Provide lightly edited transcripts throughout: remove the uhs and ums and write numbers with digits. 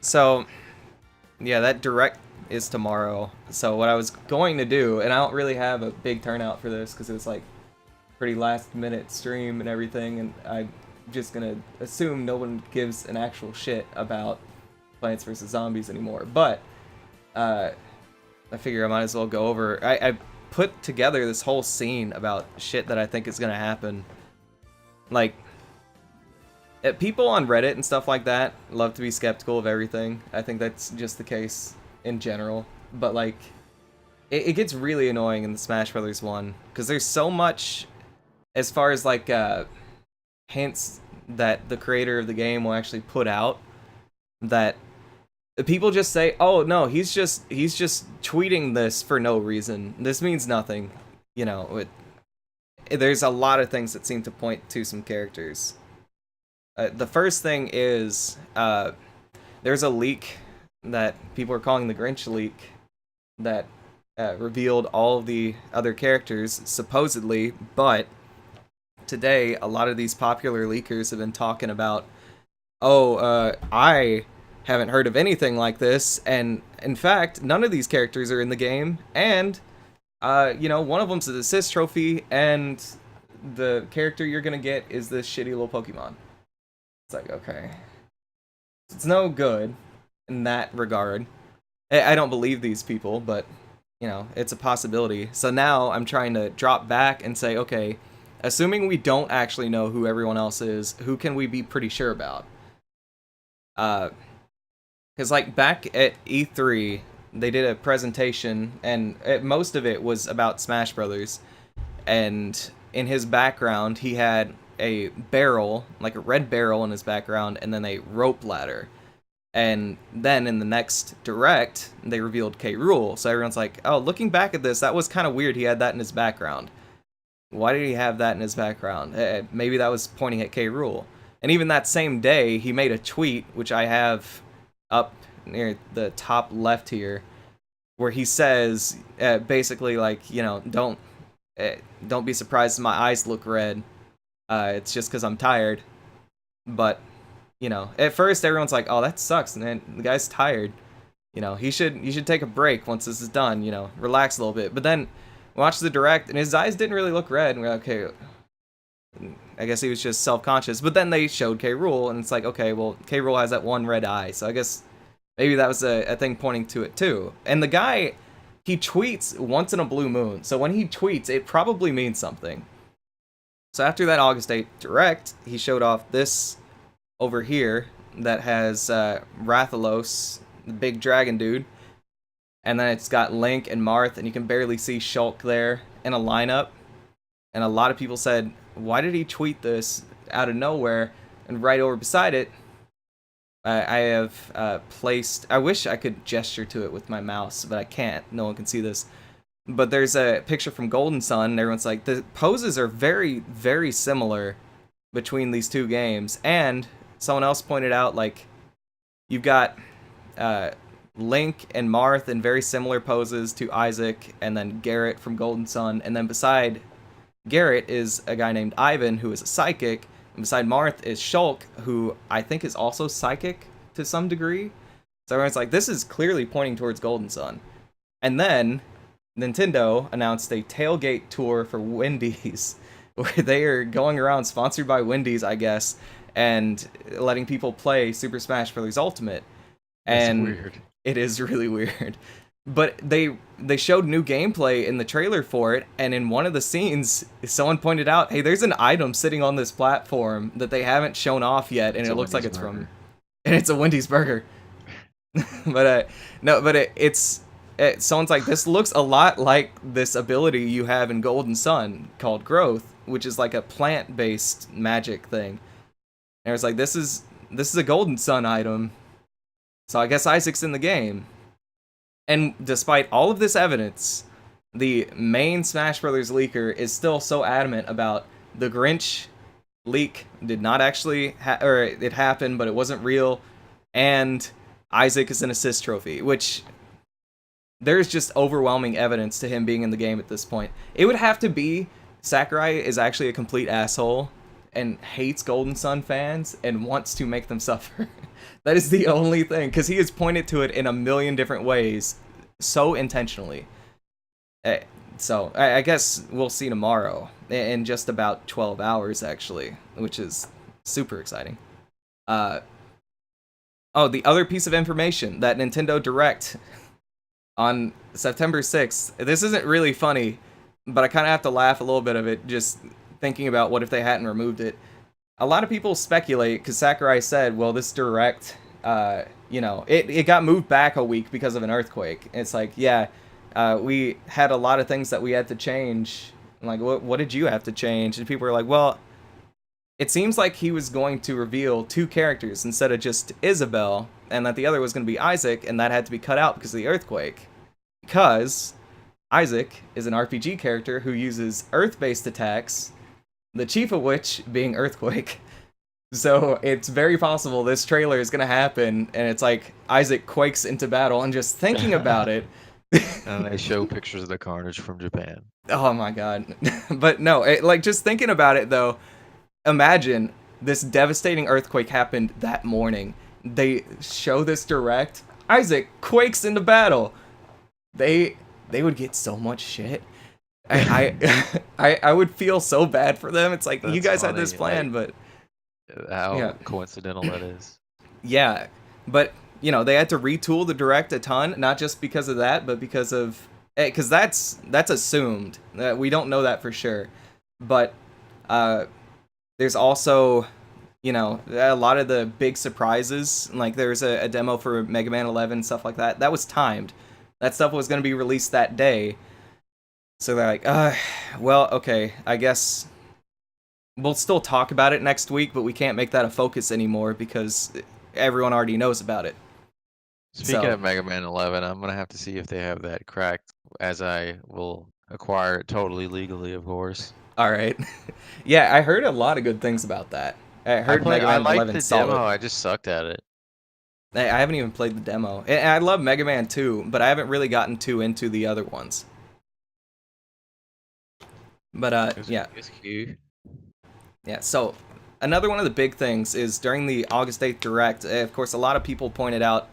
So, yeah, that direct is tomorrow. So what I was going to do, and I don't really have a big turnout for this because it was like pretty last minute stream and everything, and I'm just gonna assume no one gives an actual shit about Plants vs Zombies anymore. But I figure I might as well go over. I put together this whole scene about shit that I think is gonna happen. Like, people on Reddit and stuff like that love to be skeptical of everything. I think that's just the case in general. But like, it gets really annoying in the Smash Brothers one because there's so much as far as like hints that the creator of the game will actually put out that people just say, "Oh no, he's just tweeting this for no reason. This means nothing." You know, there's a lot of things that seem to point to some characters. The first thing is there's a leak that people are calling the Grinch leak that revealed all of the other characters supposedly, but today a lot of these popular leakers have been talking about, I haven't heard of anything like this, and in fact, none of these characters are in the game, and one of them's an assist trophy, and the character you're gonna get is this shitty little Pokemon. It's like, okay. It's no good in that regard. I don't believe these people, but, it's a possibility. So now I'm trying to drop back and say, okay, assuming we don't actually know who everyone else is, who can we be pretty sure about? Because, like, back at E3, they did a presentation, and most of it was about Smash Brothers. And in his background, he had a barrel, like a red barrel in his background, and then a rope ladder. And then in the next direct, they revealed K. Rool. So everyone's like, oh, looking back at this, that was kind of weird he had that in his background. Why did he have that in his background? Maybe that was pointing at K. Rool. And even that same day, he made a tweet, which I have up near the top left here, where he says, basically, like, don't be surprised if my eyes look red. It's just because I'm tired. But, at first everyone's like, oh, that sucks, man. The guy's tired. You should take a break once this is done, relax a little bit. But then watch the direct, and his eyes didn't really look red, and we're like, okay, I guess he was just self-conscious. But then they showed K. Rool, and it's like, okay, well, K. Rool has that one red eye, so I guess maybe that was a thing pointing to it too. And the guy, he tweets once in a blue moon, so when he tweets, it probably means something. So after that August 8th direct, he showed off this over here that has Rathalos, the big dragon dude, and then it's got Link and Marth, and you can barely see Shulk there in a lineup. And a lot of people said, why did he tweet this out of nowhere? And right over beside it, I have placed, I wish I could gesture to it with my mouse, but I can't. No one can see this. But there's a picture from Golden Sun, and everyone's like, the poses are very, very similar between these two games. And someone else pointed out, like, you've got Link and Marth in very similar poses to Isaac, and then Garrett from Golden Sun. And then beside Garrett is a guy named Ivan, who is a psychic. And beside Marth is Shulk, who I think is also psychic to some degree. So everyone's like, this is clearly pointing towards Golden Sun. And then Nintendo announced a tailgate tour for Wendy's, where they are going around, sponsored by Wendy's, I guess, and letting people play Super Smash Bros. Ultimate. And that's weird. It is really weird. But they showed new gameplay in the trailer for it, and in one of the scenes, someone pointed out, hey, there's an item sitting on this platform that they haven't shown off yet, and it looks like it's from... And it's a Wendy's burger. But, no, but someone's like, this looks a lot like this ability you have in Golden Sun called Growth, which is like a plant-based magic thing. And it's like, this is a Golden Sun item, so I guess Isaac's in the game. And despite all of this evidence, the main Smash Brothers leaker is still so adamant about the Grinch leak did not actually, or it happened, but it wasn't real, and Isaac is an assist trophy, which there's just overwhelming evidence to him being in the game at this point. It would have to be Sakurai is actually a complete asshole, and hates Golden Sun fans and wants to make them suffer. That is the only thing, because he has pointed to it in a million different ways, so intentionally. So I guess we'll see tomorrow, in just about 12 hours, actually, which is super exciting. Oh, the other piece of information, that Nintendo Direct on September 6th, this isn't really funny, but I kind of have to laugh a little bit of it, just thinking about what if they hadn't removed it. A lot of people speculate, because Sakurai said, well, this Direct, it got moved back a week because of an earthquake. It's like, yeah, we had a lot of things that we had to change. I'm like, what did you have to change? And people were like, well, it seems like he was going to reveal 2 characters instead of just Isabelle, and that the other was going to be Isaac, and that had to be cut out because of the earthquake. Because Isaac is an RPG character who uses Earth-based attacks, the chief of which being Earthquake. So it's very possible this trailer is going to happen, and it's like Isaac quakes into battle, and just thinking about it. And they show pictures of the carnage from Japan. Oh my god. But no, just thinking about it though, imagine this devastating earthquake happened that morning. They show this Direct. Isaac quakes into battle. They would get so much shit. I would feel so bad for them. It's like, That's you guys funny, had this plan, but how coincidental that is. Yeah, but they had to retool the Direct a ton, not just because of that, but because of that's assumed. We don't know that for sure. But there's also a lot of the big surprises. Like there's a demo for Mega Man 11, stuff like that. That was timed. That stuff was going to be released that day. So they're like, well, okay, I guess we'll still talk about it next week, but we can't make that a focus anymore because everyone already knows about it. Speaking of Mega Man 11, I'm going to have to see if they have that cracked, as I will acquire it totally legally, of course. All right. Yeah, I heard a lot of good things about that. I heard Mega Man 11 solid. Demo, I just sucked at it. I haven't even played the demo. And I love Mega Man 2, but I haven't really gotten too into the other ones. But yeah. Yeah, so another one of the big things is during the August 8th Direct, of course, a lot of people pointed out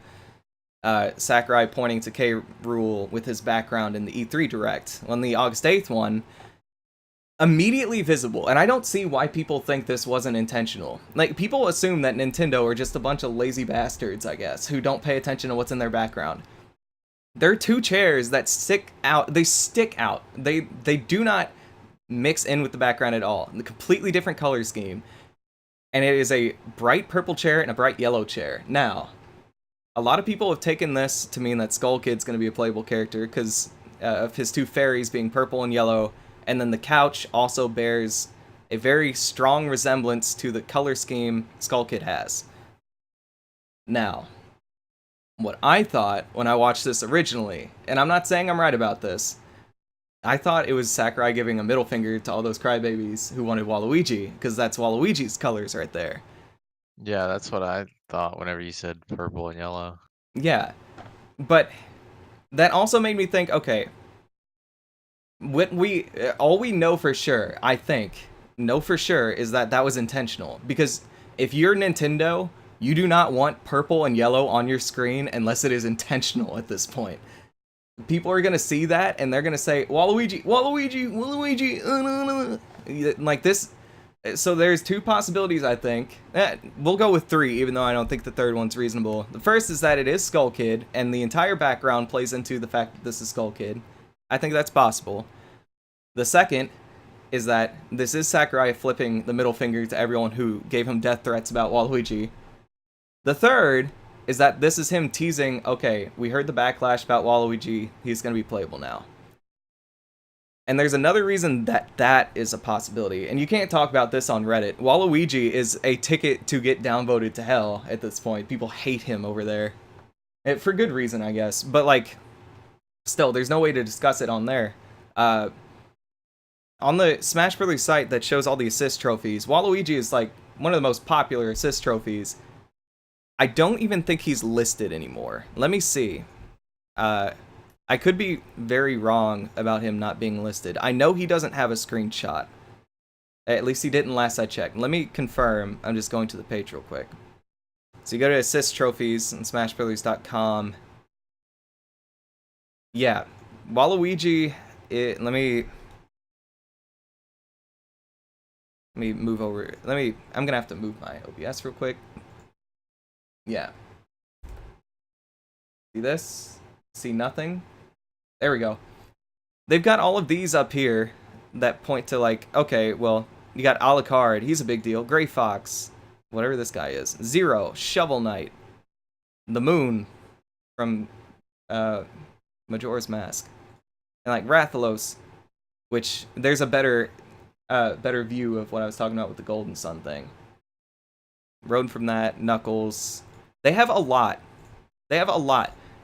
Sakurai pointing to K. Rool with his background in the E3 Direct. On the August 8th one, immediately visible, and I don't see why people think this wasn't intentional. Like, people assume that Nintendo are just a bunch of lazy bastards, I guess, who don't pay attention to what's in their background. There are 2 chairs that stick out. They stick out. They do not mix in with the background at all. The completely different color scheme. And it is a bright purple chair and a bright yellow chair. Now, a lot of people have taken this to mean that Skull Kid's going to be a playable character because of his 2 fairies being purple and yellow, and then the couch also bears a very strong resemblance to the color scheme Skull Kid has. Now, what I thought when I watched this originally, and I'm not saying I'm right about this, I thought it was Sakurai giving a middle finger to all those crybabies who wanted Waluigi, because that's Waluigi's colors right there. Yeah, that's what I thought whenever you said purple and yellow. Yeah, but that also made me think, okay, all we know for sure, I think, know for sure, is that was intentional. Because if you're Nintendo, you do not want purple and yellow on your screen unless it is intentional at this point. People are going to see that, and they're going to say, Waluigi, Waluigi, Waluigi, like this. So there's 2 possibilities, I think. We'll go with 3, even though I don't think the third one's reasonable. The first is that it is Skull Kid, and the entire background plays into the fact that this is Skull Kid. I think that's possible. The second is that this is Sakurai flipping the middle finger to everyone who gave him death threats about Waluigi. The third is that this is him teasing, okay, we heard the backlash about Waluigi, he's going to be playable now. And there's another reason that is a possibility, and you can't talk about this on Reddit. Waluigi is a ticket to get downvoted to hell at this point. People hate him over there. For good reason, I guess. But, like, still, there's no way to discuss it on there. On the Smash Bros. Site that shows all the assist trophies, Waluigi is, like, one of the most popular assist trophies. I don't even think he's listed anymore. Let me see. I could be very wrong about him not being listed. I know he doesn't have a screenshot. At least he didn't last I checked. Let me confirm. I'm just going to the page real quick. So you go to assist trophies on SmashBrothers.com. Yeah, Waluigi. Let me move over. I'm gonna have to move my OBS real quick. Yeah. See this? See nothing? There we go. They've got all of these up here that point to like, okay, well, you got Alucard. He's a big deal. Gray Fox. Whatever this guy is. Zero. Shovel Knight. The Moon from Majora's Mask. And like Rathalos, which there's a better view of what I was talking about with the Golden Sun thing. Road from that, Knuckles. They have a lot.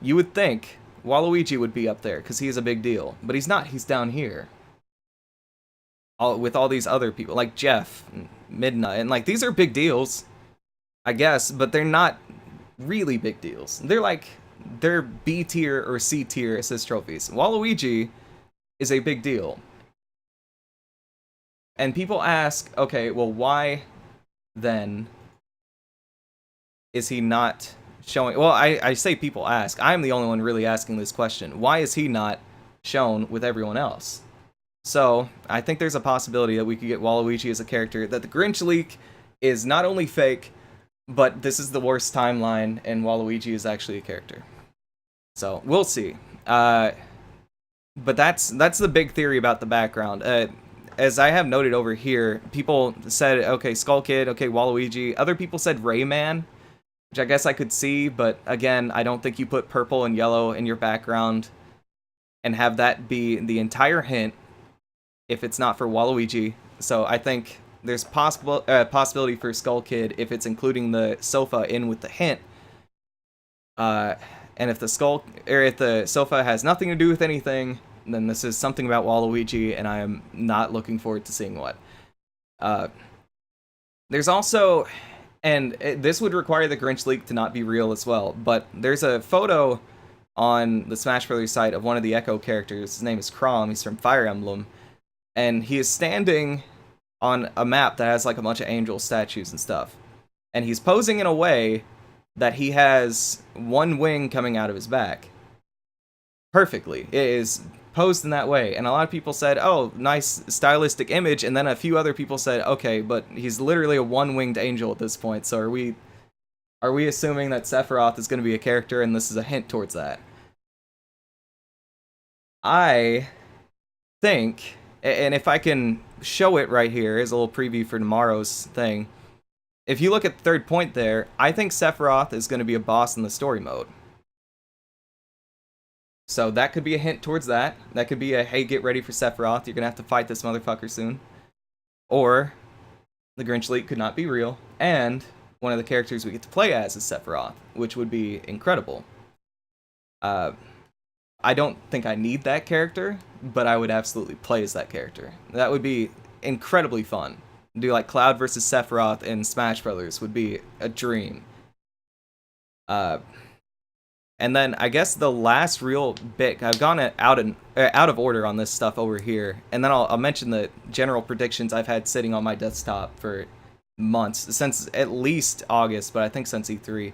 You would think Waluigi would be up there because he is a big deal, but he's not. He's down here. With all these other people, like Jeff, and Midnight, and like these are big deals, I guess, but they're not really big deals. They're B tier or C tier assist trophies. Waluigi is a big deal. And people ask, okay, well, why then is he not showing? Well, I say people ask. I'm the only one really asking this question. Why is he not shown with everyone else? So, I think there's a possibility that we could get Waluigi as a character, that the Grinch leak is not only fake, but this is the worst timeline, and Waluigi is actually a character. So, we'll see. But that's the big theory about the background. As I have noted over here, people said, okay, Skull Kid, okay, Waluigi. Other people said Rayman, which I guess I could see, but again, I don't think you put purple and yellow in your background and have that be the entire hint if it's not for Waluigi. So I think there's possibility for Skull Kid if it's including the sofa in with the hint. And if the sofa has nothing to do with anything, then this is something about Waluigi, and I am not looking forward to seeing what. There's also, and this would require the Grinch leak to not be real as well, but there's a photo on the Smash Brothers site of one of the Echo characters. His name is Chrom. He's from Fire Emblem. And he is standing on a map that has like a bunch of angel statues and stuff. And he's posing in a way that he has one wing coming out of his back. Perfectly. It is posed in that way. And a lot of people said, oh, nice stylistic image. And then a few other people said, okay, but he's literally a one-winged angel at this point. So are we assuming that Sephiroth is going to be a character and this is a hint towards that? I think, and if I can show it right here, here's a little preview for tomorrow's thing. If you look at the third point there, I think Sephiroth is going to be a boss in the story mode. So that could be a hint towards that. That could be a, hey, get ready for Sephiroth. You're going to have to fight this motherfucker soon. Or the Grinch leak could not be real. And one of the characters we get to play as is Sephiroth, which would be incredible. I don't think I need that character, but I would absolutely play as that character. That would be incredibly fun. Do like Cloud versus Sephiroth in Smash Brothers would be a dream. And then I guess the last real bit, I've gone out of order on this stuff over here, and then I'll mention the general predictions I've had sitting on my desktop for months, since at least August, but I think since E3.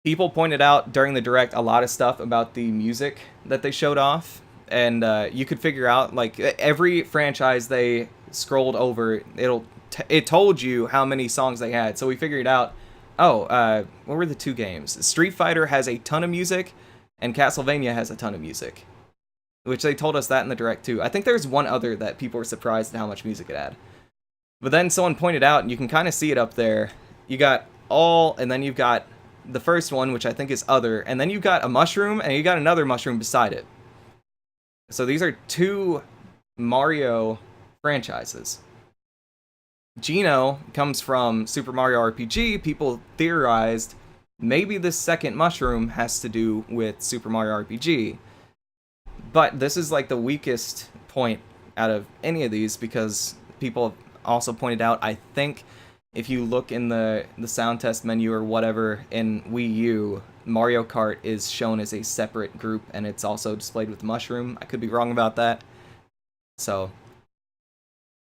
People pointed out during the Direct a lot of stuff about the music that they showed off, and you could figure out, like, every franchise they scrolled over, it told you how many songs they had, so we figured out, what were the two games? Street Fighter has a ton of music, and Castlevania has a ton of music, which they told us that in the Direct too. I think there's one other that people were surprised at how much music it had. But then someone pointed out, and you can kind of see it up there, you got all, and then you've got the first one, which I think is other, and then you've got a mushroom, and you got another mushroom beside it. So these are two Mario franchises. Geno comes from Super Mario RPG. People theorized maybe this second mushroom has to do with Super Mario RPG. But this is like the weakest point out of any of these, because people also pointed out, I think if you look in the sound test menu or whatever in Wii U, Mario Kart is shown as a separate group, and it's also displayed with Mushroom. I could be wrong about that. So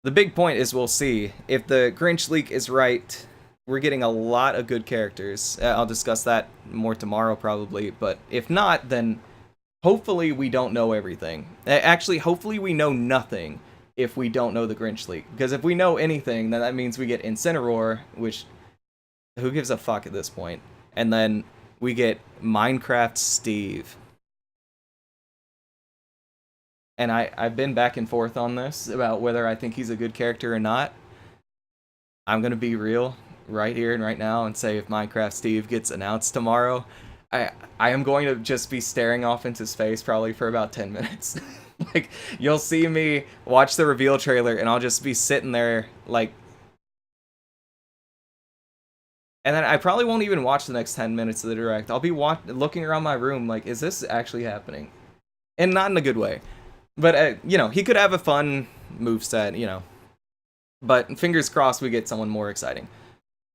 The big point is we'll see. If the Grinch leak is right, we're getting a lot of good characters. I'll discuss that more tomorrow probably, but if not, then hopefully we don't know everything. Actually, hopefully we know nothing if we don't know the Grinch leak. Because if we know anything, then that means we get Incineroar, which, who gives a fuck at this point? And then we get Minecraft Steve. And I've been back and forth on this about whether I think he's a good character or not. I'm going to be real right here and right now and say if Minecraft Steve gets announced tomorrow, I am going to just be staring off into space probably for about 10 minutes. Like, you'll see me watch the reveal trailer and I'll just be sitting there like... And then I probably won't even watch the next 10 minutes of the direct. I'll be looking around my room like, is this actually happening? And not in a good way. But, you know, he could have a fun moveset, you know. But fingers crossed we get someone more exciting.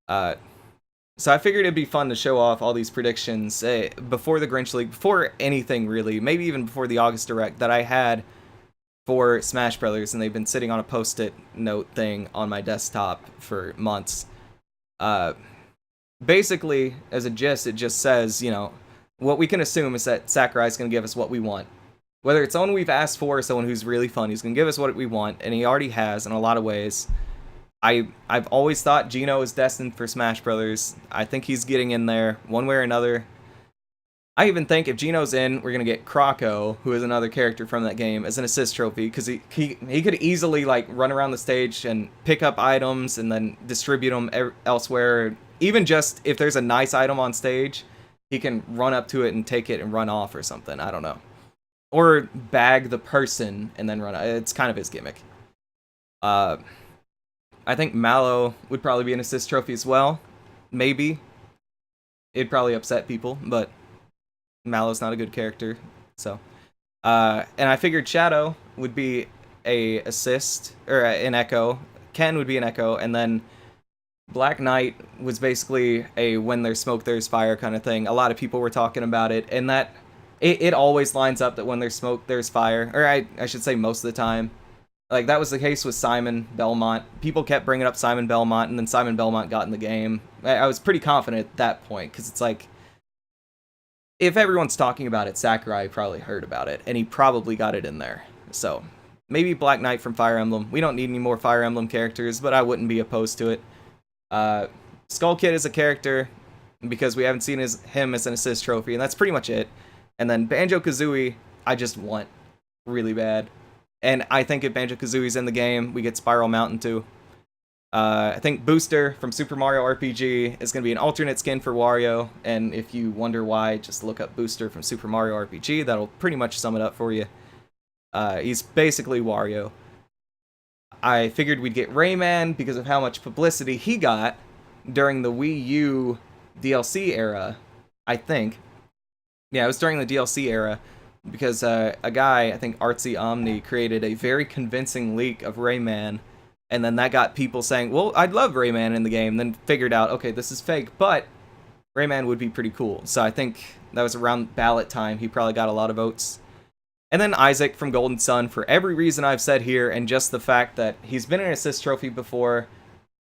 So I figured it'd be fun to show off all these predictions before the Grinch League, before anything really, maybe even before the August Direct that I had for Smash Brothers, and they've been sitting on a post-it note thing on my desktop for months. Basically, as a gist, it just says, you know, what we can assume is that Sakurai's going to give us what we want. Whether it's someone we've asked for or someone who's really fun, he's going to give us what we want, and he already has in a lot of ways. I've always thought Geno is destined for Smash Brothers. I think he's getting in there one way or another. I even think if Geno's in, we're going to get Croco, who is another character from that game, as an assist trophy, because he could easily like run around the stage and pick up items and then distribute them elsewhere. Even just if there's a nice item on stage, he can run up to it and take it and run off or something. I don't know. Or bag the person and then run. It's kind of his gimmick. I think Mallow would probably be an assist trophy as well. Maybe. It'd probably upset people, but Mallow's not a good character. So, and I figured Shadow would be a assist, or an Echo. Ken would be an Echo, and then Black Knight was basically a when there's smoke, there's fire kind of thing. A lot of people were talking about it, and that it always lines up that when there's smoke, there's fire. Or I should say most of the time. Like, that was the case with Simon Belmont. People kept bringing up Simon Belmont, and then Simon Belmont got in the game. I was pretty confident at that point, because it's like, if everyone's talking about it, Sakurai probably heard about it, and he probably got it in there. So, maybe Black Knight from Fire Emblem. We don't need any more Fire Emblem characters, but I wouldn't be opposed to it. Skull Kid is a character, because we haven't seen him as an assist trophy, and that's pretty much it. And then Banjo-Kazooie, I just want really bad. And I think if Banjo-Kazooie's in the game, we get Spiral Mountain too. I think Booster from Super Mario RPG is going to be an alternate skin for Wario. And if you wonder why, just look up Booster from Super Mario RPG. That'll pretty much sum it up for you. He's basically Wario. I figured we'd get Rayman because of how much publicity he got during the Wii U DLC era, I think. Yeah, it was during the DLC era. Because a guy, I think Artsy Omni, created a very convincing leak of Rayman, and then that got people saying, well, I'd love Rayman in the game, then figured out, okay, this is fake, but Rayman would be pretty cool. So I think that was around ballot time. He probably got a lot of votes. And then Isaac from Golden Sun, for every reason I've said here, and just the fact that he's been an assist trophy before.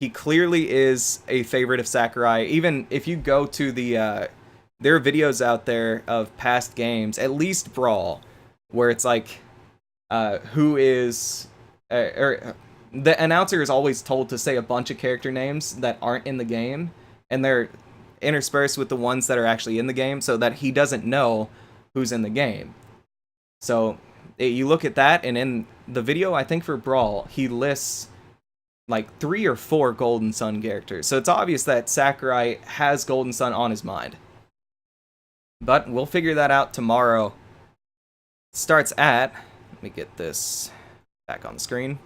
He clearly is a favorite of Sakurai. Even if you go to the... there are videos out there of past games, at least Brawl, where it's like, who is... the announcer is always told to say a bunch of character names that aren't in the game, and they're interspersed with the ones that are actually in the game, so that he doesn't know who's in the game. So, you look at that, and in the video, I think for Brawl, he lists like 3 or 4 Golden Sun characters. So it's obvious that Sakurai has Golden Sun on his mind. But we'll figure that out tomorrow. Starts at, let me get this back on the screen,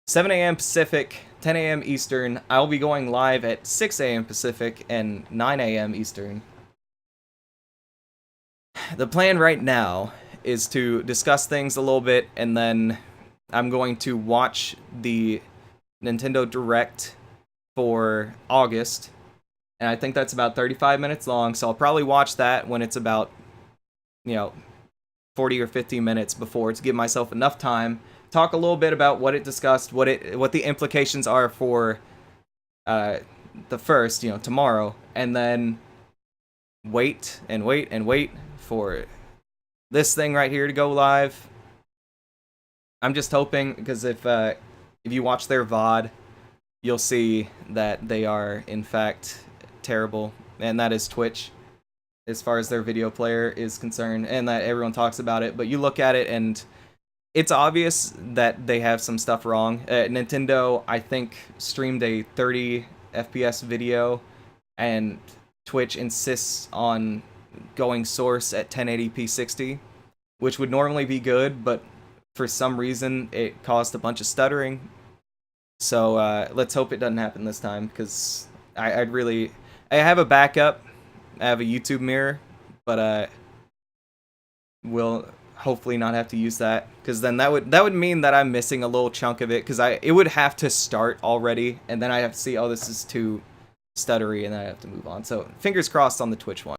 7 a.m. Pacific, 10 a.m. Eastern. I'll be going live at 6 a.m. Pacific and 9 a.m. Eastern. The plan right now is to discuss things a little bit, and then I'm going to watch the Nintendo Direct for August. And I think that's about 35 minutes long, so I'll probably watch that when it's about, 40 or 50 minutes before, to give myself enough time talk a little bit about what it discussed, what the implications are for the first, tomorrow, and then wait and wait and wait for this thing right here to go live. I'm just hoping, because if you watch their VOD, you'll see that they are in fact terrible, and that is Twitch as far as their video player is concerned, and that everyone talks about it, but you look at it and it's obvious that they have some stuff wrong. Nintendo, I think, streamed a 30 FPS video, and Twitch insists on going source at 1080p 60, which would normally be good, but for some reason it caused a bunch of stuttering. So let's hope it doesn't happen this time, because I have a backup. I have a YouTube mirror, but we'll hopefully not have to use that, because then that would mean that I'm missing a little chunk of it, because it would have to start already, and then I have to see, oh, this is too stuttery, and then I have to move on. So fingers crossed on the Twitch one.